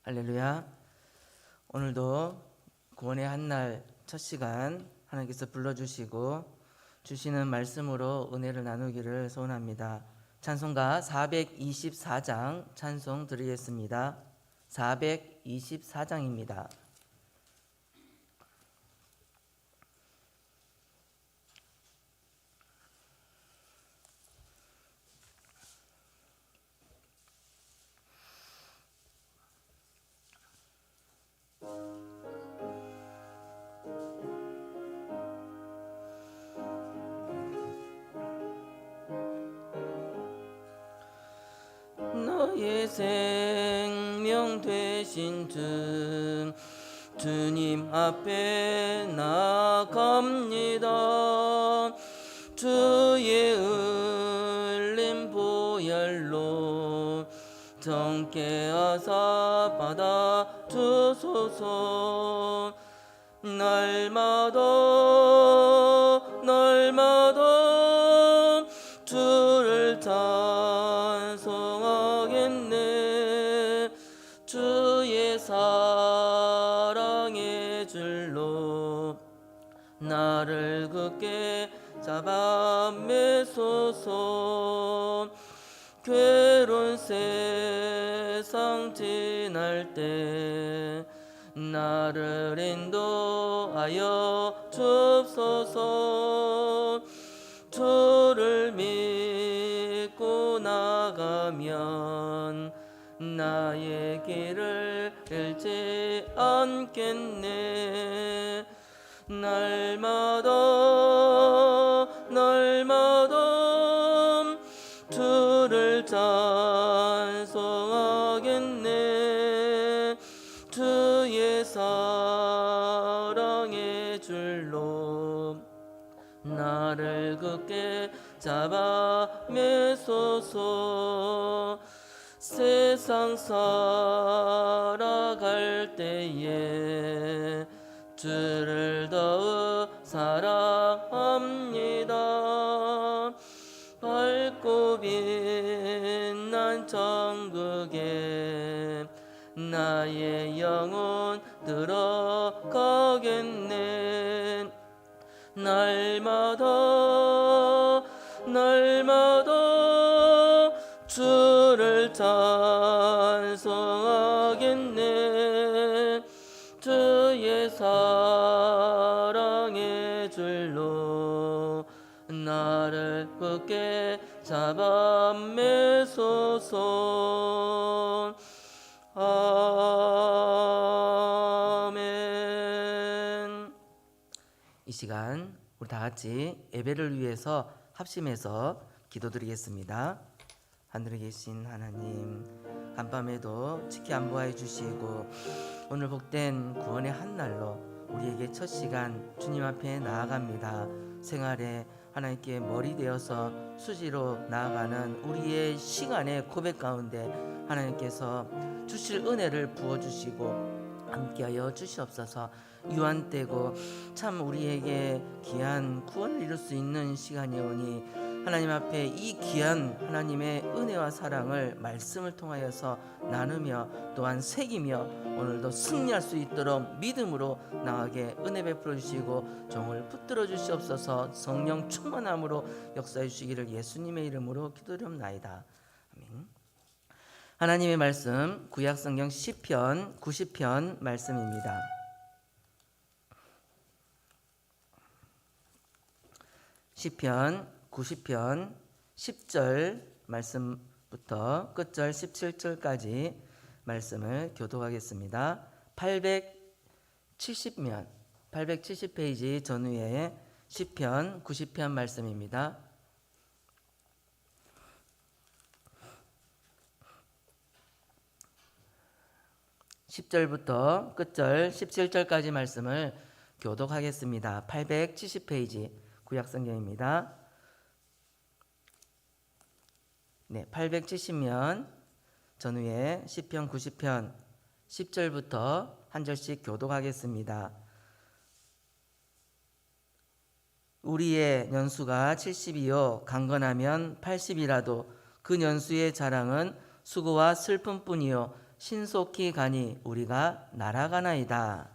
할렐루야. 오늘도 구원의 한날 첫 시간 하나님께서 불러주시고 주시는 말씀으로 은혜를 나누기를 소원합니다. 찬송가 424장 찬송 드리겠습니다. 424장입니다. 너의 생명 되신 주님 앞에 나갑니다. 주의 흘린 보혈로 정케 하사 받아 주소서. 날마다 주를 찬송하겠네. 주의 사랑의 줄로 나를 굳게 잡아 매소서. 괴로운 세상 지날 때 나를 인도하여 주옵소서. 주를 믿고 나가면 나의 길을 잃지 않겠네. 날마다 주를 찬송하겠네. 주의 사랑의 줄로 나를 굳게 잡아 매소서. 세상 살아갈 때에 주를 더욱 사랑합니다. 밝고 빛난 천국에 나의 영혼 들어가겠네. 날마다 주를 찬송하겠네. 주의 사랑의 줄로 나를 굳게 잡아 매소서. 아멘. 이 시간 우리 다 같이 예배를 위해서 합심해서 기도드리겠습니다. 하늘에 계신 하나님, 간밤에도 지키 안보하여 주시고 오늘 복된 구원의 한날로 우리에게 첫 시간 주님 앞에 나아갑니다. 생활에 하나님께 머리 되어서 수지로 나아가는 우리의 시간의 고백 가운데 하나님께서 주실 은혜를 부어주시고 함께하여 주시옵소서. 유한되고 참 우리에게 귀한 구원을 이룰 수 있는 시간이오니 하나님 앞에 이 귀한 하나님의 은혜와 사랑을 말씀을 통하여서 나누며 또한 새기며 오늘도 승리할 수 있도록 믿음으로 나아가게 은혜 베풀어 주시고 종을 붙들어 주시옵소서. 성령 충만함으로 역사해 주시기를 예수님의 이름으로 기도드립나이다. 아멘. 하나님의 말씀 구약성경 시편 90편 말씀입니다. 시편 90편 10절 말씀부터 끝절 17절까지 말씀을 교독하겠습니다. 870페이지 전후에 시편 90편 말씀입니다. (10절부터) 끝절 17절까지 말씀을 교독하겠습니다. 870페이지 구약성경입니다. 네, 870면 전후에 시편 90편 10절부터 한 절씩 교독하겠습니다. 우리의 연수가 70이요 강건하면 80이라도 그 연수의 자랑은 수고와 슬픔뿐이요 신속히 가니 우리가 날아가나이다.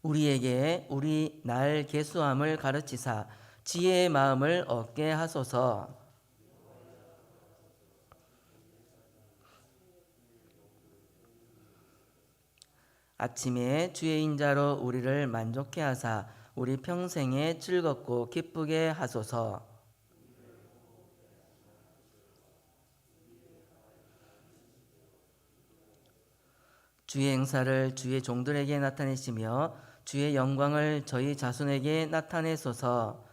우리에게 우리 날 계수함을 가르치사 지혜의 마음을 얻게 하소서. 아침에 주의 인자로 우리를 만족해 하사 우리 평생에 즐겁고 기쁘게 하소서. 주의 행사를 주의 종들에게 나타내시며 주의 영광을 저희 자손에게 나타내소서.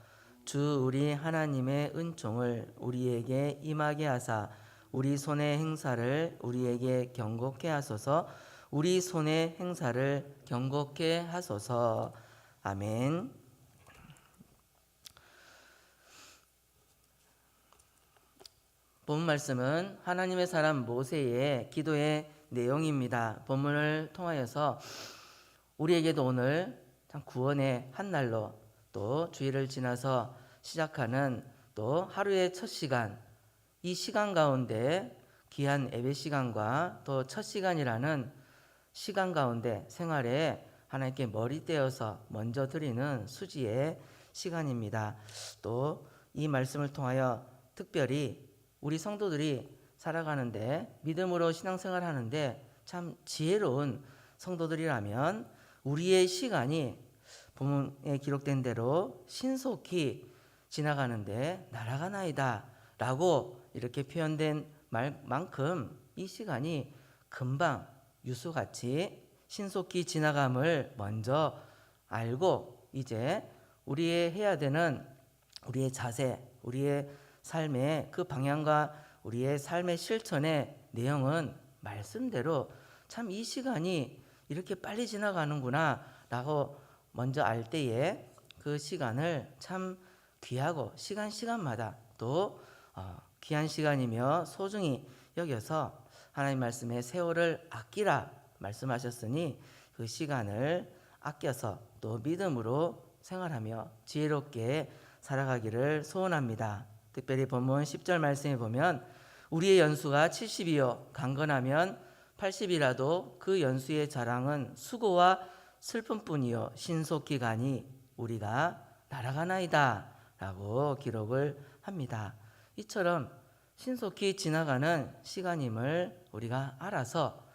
주 우리 하나님의 은총을 우리에게 임하게 하사 우리 손의 행사를 우리에게 경고케 하소서. 우리 손의 행사를 경고케 하소서. 아멘. 본 말씀은 하나님의 사람 모세의 기도의 내용입니다. 본문을 통하여서 우리에게도 오늘 참 구원의 한 날로 또 주일을 지나서 시작하는 또 하루의 첫 시간, 이 시간 가운데 귀한 예배 시간과 또 첫 시간이라는 시간 가운데 생활에 하나님께 머리 떼어서 먼저 드리는 수지의 시간입니다. 또 이 말씀을 통하여 특별히 우리 성도들이 살아가는데 믿음으로 신앙생활 하는데 참 지혜로운 성도들이라면 우리의 시간이 본문에 기록된 대로 신속히 지나가는데 날아가나이다 라고 이렇게 표현된 말만큼 이 시간이 금방 유수같이 신속히 지나감을 먼저 알고 이제 우리의 해야 되는 우리의 자세, 우리의 삶의 그 방향과 우리의 삶의 실천의 내용은 말씀대로 참 이 시간이 이렇게 빨리 지나가는구나 라고 먼저 알 때에 그 시간을 참 귀하고 시간마다 또 귀한 시간이며 소중히 여겨서 하나님 말씀에 세월을 아끼라 말씀하셨으니 그 시간을 아껴서 또 믿음으로 생활하며 지혜롭게 살아가기를 소원합니다. 특별히 본문 10절 말씀에 보면 우리의 연수가 70이요 강건하면 80이라도 그 연수의 자랑은 수고와 슬픔뿐이요 신속히 가니 우리가 날아가나이다 라고 기록을 합니다. 이처럼 신속히 지나가는 시간임을 우리가 알아서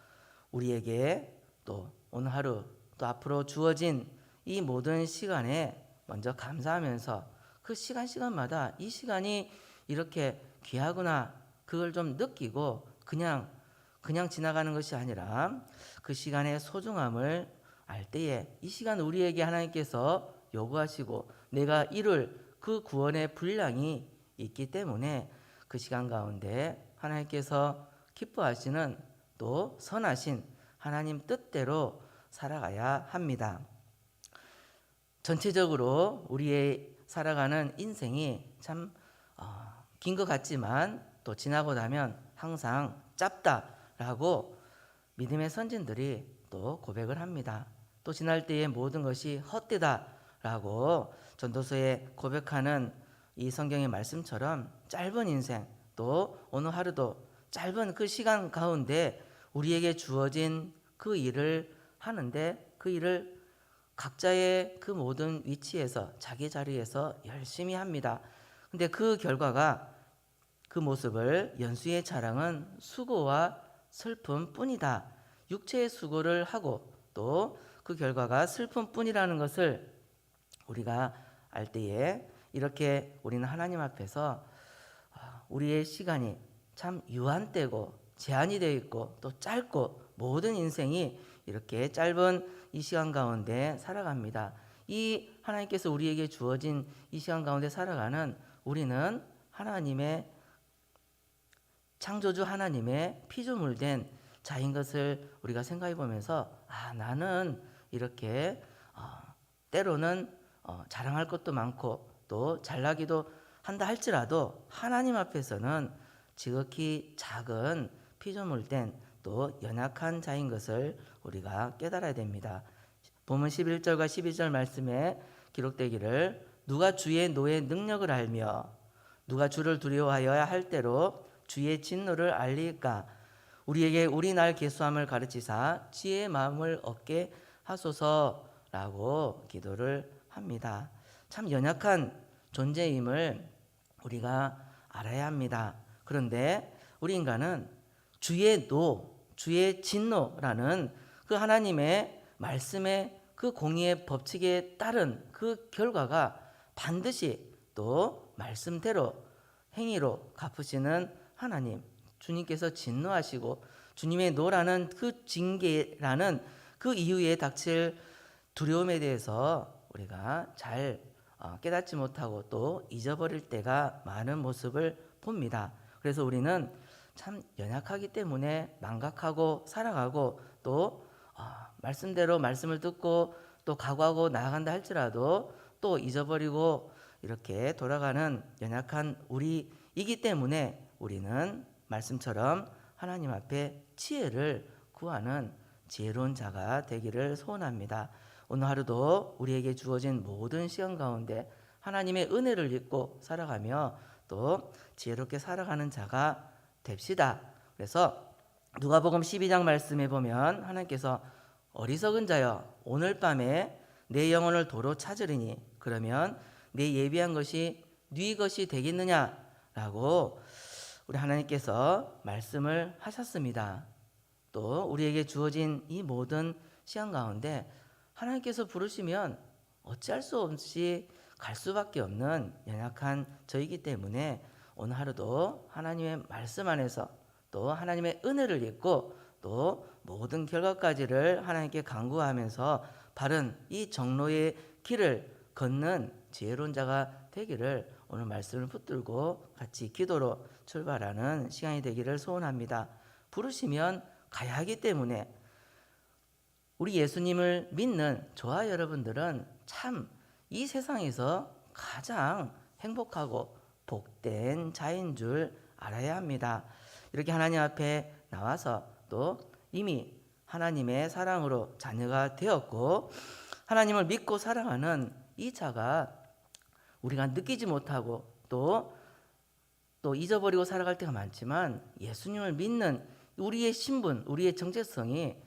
우리에게 또 오늘 하루 또 앞으로 주어진 이 모든 시간에 먼저 감사하면서 그 시간마다 이 시간이 이렇게 귀하구나 그걸 좀 느끼고 그냥 지나가는 것이 아니라 그 시간의 소중함을 알 때에 이 시간 우리에게 하나님께서 요구하시고 내가 이룰 그 구원의 분량이 있기 때문에 그 시간 가운데 하나님께서 기뻐하시는 또 선하신 하나님 뜻대로 살아가야 합니다. 전체적으로 우리의 살아가는 인생이 참 긴 것 같지만 또 지나고 나면 항상 짧다라고 믿음의 선진들이 또 고백을 합니다. 또 지날 때의 모든 것이 헛되다라고 전도서에 고백하는 이 성경의 말씀처럼 짧은 인생 또 오늘 하루도 짧은 그 시간 가운데 우리에게 주어진 그 일을 하는데 그 일을 각자의 그 모든 위치에서 자기 자리에서 열심히 합니다. 근데 그 결과가 그 모습을 연수의 자랑은 수고와 슬픔뿐이다. 육체의 수고를 하고 또 그 결과가 슬픔뿐이라는 것을 우리가 알 때에 이렇게 우리는 하나님 앞에서 우리의 시간이 참 유한되고 제한이 되어 있고 또 짧고 모든 인생이 이렇게 짧은 이 시간 가운데 살아갑니다. 이 하나님께서 우리에게 주어진 이 시간 가운데 살아가는 우리는 하나님의 창조주 하나님의 피조물된 자인 것을 우리가 생각해 보면서 나는 이렇게 때로는 자랑할 것도 많고 또 잘나기도 한다 할지라도 하나님 앞에서는 지극히 작은 피조물된 또 연약한 자인 것을 우리가 깨달아야 됩니다. 본문 11절과 12절 말씀에 기록되기를 누가 주의 노의 능력을 알며 누가 주를 두려워하여야 할 때로 주의 진노를 알리까. 우리에게 우리 날 계수함을 가르치사 지혜의 마음을 얻게 하소서라고 기도를 합니다. 참 연약한 존재임을 우리가 알아야 합니다. 그런데 우리 인간은 주의 노, 주의 진노라는 그 하나님의 말씀의 그 공의의 법칙에 따른 그 결과가 반드시 또 말씀대로 행위로 갚으시는 하나님, 주님께서 진노하시고 주님의 노라는 그 징계라는 그 이후에 닥칠 두려움에 대해서 우리가 잘 깨닫지 못하고 또 잊어버릴 때가 많은 모습을 봅니다. 그래서 우리는 참 연약하기 때문에 망각하고 살아가고 또 말씀대로 말씀을 듣고 또 각오하고 나아간다 할지라도 또 잊어버리고 이렇게 돌아가는 연약한 우리이기 때문에 우리는 말씀처럼 하나님 앞에 지혜를 구하는 지혜로운 자가 되기를 소원합니다. 오늘 하루도 우리에게 주어진 모든 시간 가운데 하나님의 은혜를 믿고 살아가며 또 지혜롭게 살아가는 자가 됩시다. 그래서 누가복음 12장 말씀에 보면 하나님께서 어리석은 자여 오늘 밤에 내 영혼을 도로 찾으리니 그러면 내 예비한 것이 네 것이 되겠느냐라고 우리 하나님께서 말씀을 하셨습니다. 또 우리에게 주어진 이 모든 시간 가운데 하나님께서 부르시면 어찌할 수 없이 갈 수밖에 없는 연약한 저이기 때문에 오늘 하루도 하나님의 말씀 안에서 또 하나님의 은혜를 입고 또 모든 결과까지를 하나님께 간구하면서 바른 이 정로의 길을 걷는 지혜로운 자가 되기를 오늘 말씀을 붙들고 같이 기도로 출발하는 시간이 되기를 소원합니다. 부르시면 가야 하기 때문에 우리 예수님을 믿는 저와 여러분들은 참 이 세상에서 가장 행복하고 복된 자인 줄 알아야 합니다. 이렇게 하나님 앞에 나와서 또 이미 하나님의 사랑으로 자녀가 되었고 하나님을 믿고 살아가는 이 자가 우리가 느끼지 못하고 또 잊어버리고 살아갈 때가 많지만 예수님을 믿는 우리의 신분, 우리의 정체성이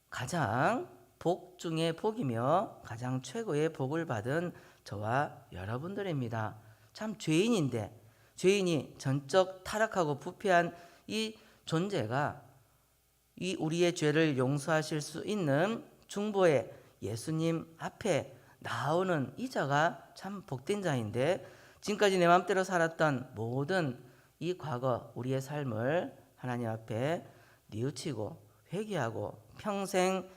가장 복 중에 복이며 가장 최고의 복을 받은 저와 여러분들입니다. 참 죄인인데 죄인이 전적 타락하고 부패한 이 존재가 이 우리의 죄를 용서하실 수 있는 중보의 예수님 앞에 나오는 이 자가 참 복된 자인데 지금까지 내 마음대로 살았던 모든 이 과거 우리의 삶을 하나님 앞에 뉘우치고 회개하고 평생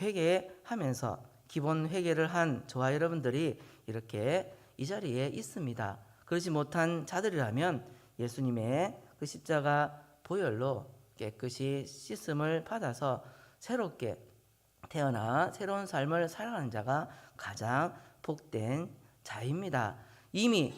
회개하면서 기본 회개를 한 저와 여러분들이 이렇게 이 자리에 있습니다. 그렇지 못한 자들이라면 예수님의 그 십자가 보혈로 깨끗이 씻음을 받아서 새롭게 태어나 새로운 삶을 살아가는 자가 가장 복된 자입니다. 이미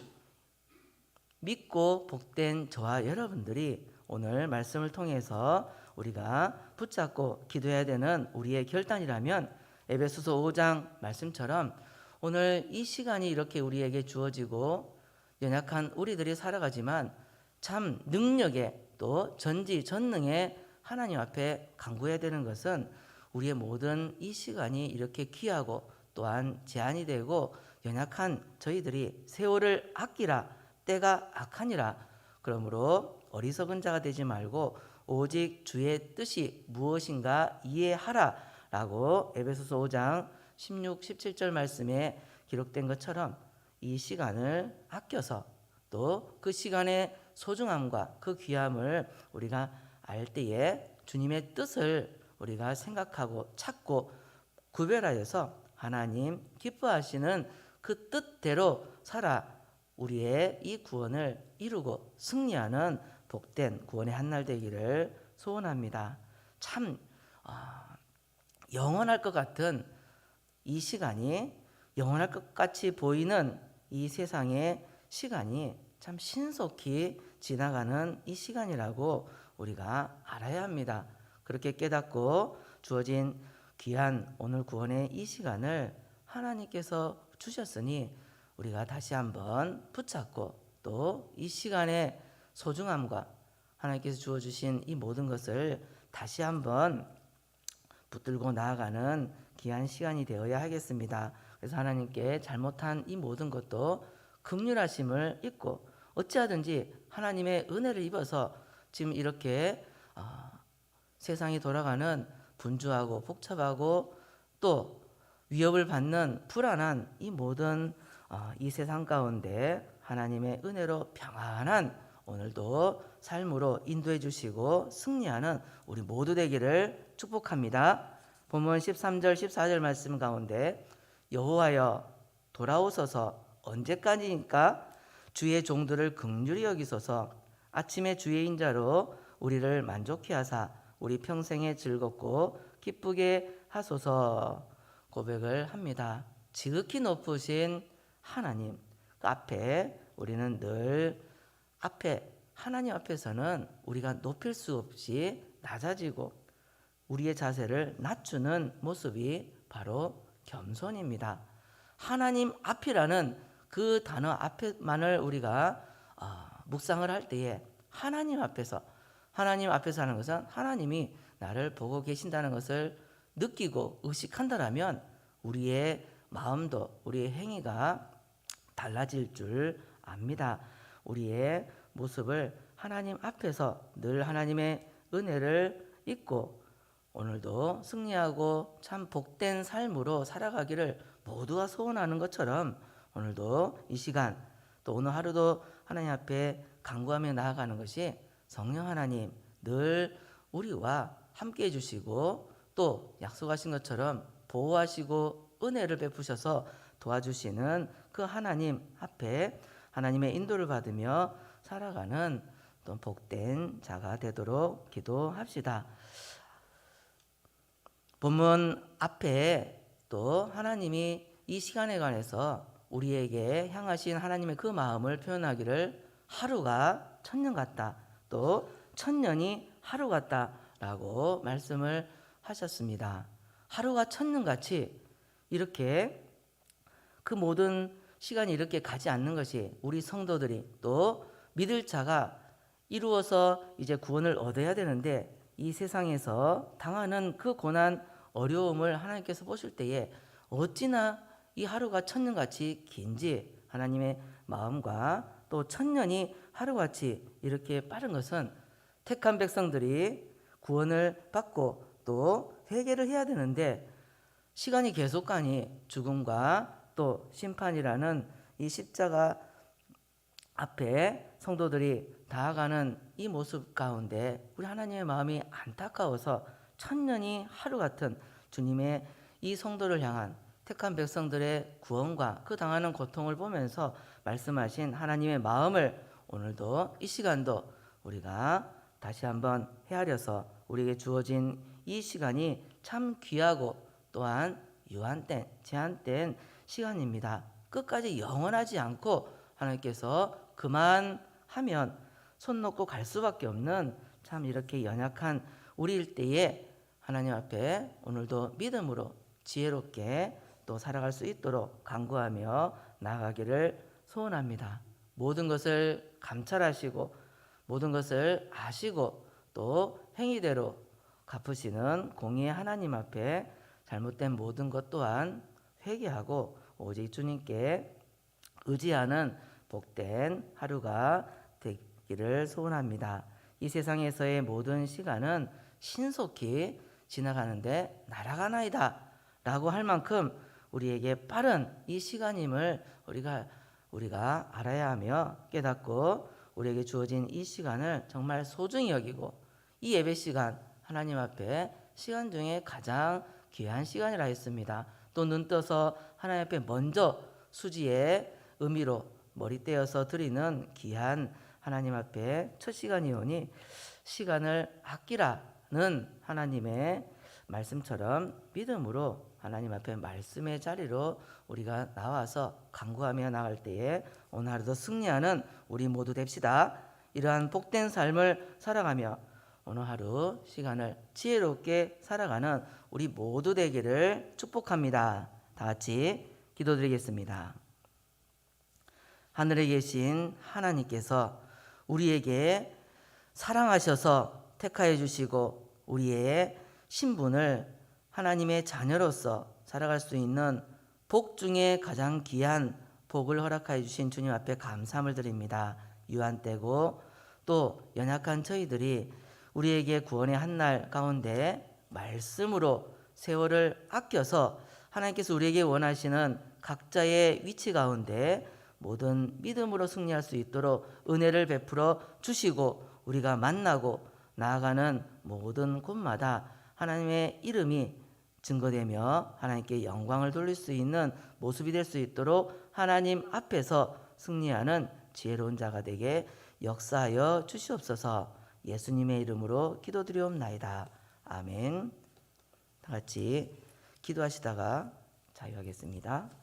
믿고 복된 저와 여러분들이 오늘 말씀을 통해서 우리가 붙잡고 기도해야 되는 우리의 결단이라면 에베소서 5장 말씀처럼 오늘 이 시간이 이렇게 우리에게 주어지고 연약한 우리들이 살아가지만 참 능력에 또 전지전능의 하나님 앞에 간구해야 되는 것은 우리의 모든 이 시간이 이렇게 귀하고 또한 제한이 되고 연약한 저희들이 세월을 아끼라 때가 악하니라. 그러므로 어리석은 자가 되지 말고 오직 주의 뜻이 무엇인가 이해하라 라고 에베소서 5장 16, 17절 말씀에 기록된 것처럼 이 시간을 아껴서 또 그 시간의 소중함과 그 귀함을 우리가 알 때에 주님의 뜻을 우리가 생각하고 찾고 구별하여서 하나님 기뻐하시는 그 뜻대로 살아 우리의 이 구원을 이루고 승리하는 복된 구원의 한날 되기를 소원합니다. 참 영원할 것 같은 이 시간이 영원할 것 같이 보이는 이 세상의 시간이 참 신속히 지나가는 이 시간이라고 우리가 알아야 합니다. 그렇게 깨닫고 주어진 귀한 오늘 구원의 이 시간을 하나님께서 주셨으니 우리가 다시 한번 붙잡고 또 이 시간의 소중함과 하나님께서 주어주신 이 모든 것을 다시 한번 붙들고 나아가는 귀한 시간이 되어야 하겠습니다. 그래서 하나님께 잘못한 이 모든 것도 긍휼하심을 잊고 어찌하든지 하나님의 은혜를 입어서 지금 이렇게 세상이 돌아가는 분주하고 복잡하고 또 위협을 받는 불안한 이 모든 이 세상 가운데 하나님의 은혜로 평안한 오늘도 삶으로 인도해 주시고 승리하는 우리 모두 되기를 축복합니다. 본문 13절 14절 말씀 가운데 여호와여 돌아오소서 언제까지니까 주의 종들을 긍휼히 여기소서 아침에 주의 인자로 우리를 만족케 하사 우리 평생에 즐겁고 기쁘게 하소서 고백을 합니다. 지극히 높으신 하나님 그 앞에 우리는 늘 하나님 앞에서는 우리가 높일 수 없이 낮아지고 우리의 자세를 낮추는 모습이 바로 겸손입니다. 하나님 앞이라는 그 단어 앞에만을 우리가 묵상을 할 때에 하나님 앞에서 하는 것은 하나님이 나를 보고 계신다는 것을 느끼고 의식한다라면 우리의 마음도 우리의 행위가 달라질 줄 압니다. 우리의 모습을 하나님 앞에서 늘 하나님의 은혜를 잊고 오늘도 승리하고 참 복된 삶으로 살아가기를 모두가 소원하는 것처럼 오늘도 이 시간 또 오늘 하루도 하나님 앞에 간구하며 나아가는 것이 성령 하나님 늘 우리와 함께 해주시고 또 약속하신 것처럼 보호하시고 은혜를 베푸셔서 도와주시는 그 하나님 앞에 하나님의 인도를 받으며 살아가는 또 복된 자가 되도록 기도합시다. 본문 앞에 또 하나님이 이 시간에 관해서 우리에게 향하신 하나님의 그 마음을 표현하기를 하루가 천년 같다 또 천년이 하루 같다라고 말씀을 하셨습니다. 하루가 천년같이 이렇게 그 모든 시간이 이렇게 가지 않는 것이 우리 성도들이 또 믿을 자가 이루어서 이제 구원을 얻어야 되는데 이 세상에서 당하는 그 고난 어려움을 하나님께서 보실 때에 어찌나 이 하루가 천년같이 긴지 하나님의 마음과 또 천년이 하루같이 이렇게 빠른 것은 택한 백성들이 구원을 받고 또 회개를 해야 되는데 시간이 계속 가니 죽음과 또 심판이라는 이 십자가 앞에 성도들이 다가가는 이 모습 가운데 우리 하나님의 마음이 안타까워서 천년이 하루 같은 주님의 이 성도를 향한 택한 백성들의 구원과 그 당하는 고통을 보면서 말씀하신 하나님의 마음을 오늘도 이 시간도 우리가 다시 한번 헤아려서 우리에게 주어진 이 시간이 참 귀하고 또한 유한된 제한된 시간입니다. 끝까지 영원하지 않고 하나님께서 그만하면 손 놓고 갈 수밖에 없는 참 이렇게 연약한 우리일 때에 하나님 앞에 오늘도 믿음으로 지혜롭게 또 살아갈 수 있도록 간구하며 나아가기를 소원합니다. 모든 것을 감찰하시고 모든 것을 아시고 또 행위대로 갚으시는 공의의 하나님 앞에 잘못된 모든 것 또한 회개하고 오직 주님께 의지하는 복된 하루가 되기를 소원합니다. 이 세상에서의 모든 시간은 신속히 지나가는데 날아가나이다 라고 할 만큼 우리에게 빠른 이 시간임을 우리가 알아야 하며 깨닫고 우리에게 주어진 이 시간을 정말 소중히 여기고 이 예배 시간 하나님 앞에 시간 중에 가장 귀한 시간이라 했습니다. 또 눈 떠서 하나님 앞에 먼저 수지의 의미로 머리 떼어서 드리는 귀한 하나님 앞에 첫 시간이오니 시간을 아끼라는 하나님의 말씀처럼 믿음으로 하나님 앞에 말씀의 자리로 우리가 나와서 간구하며 나갈 때에 오늘 하루도 승리하는 우리 모두 됩시다. 이러한 복된 삶을 살아가며 오늘 하루 시간을 지혜롭게 살아가는 우리 모두 되기를 축복합니다. 다 같이 기도드리겠습니다. 하늘에 계신 하나님께서 우리에게 사랑하셔서 택하여 주시고 우리의 신분을 하나님의 자녀로서 살아갈 수 있는 복 중에 가장 귀한 복을 허락하여 주신 주님 앞에 감사함을 드립니다. 유한 때고 또 연약한 저희들이 우리에게 구원의 한날 가운데 말씀으로 세월을 아껴서 하나님께서 우리에게 원하시는 각자의 위치 가운데 모든 믿음으로 승리할 수 있도록 은혜를 베풀어 주시고 우리가 만나고 나아가는 모든 곳마다 하나님의 이름이 증거되며 하나님께 영광을 돌릴 수 있는 모습이 될 수 있도록 하나님 앞에서 승리하는 지혜로운 자가 되게 역사하여 주시옵소서. 예수님의 이름으로 기도드리옵나이다. 아멘. 다 같이 기도하시다가 자유하겠습니다.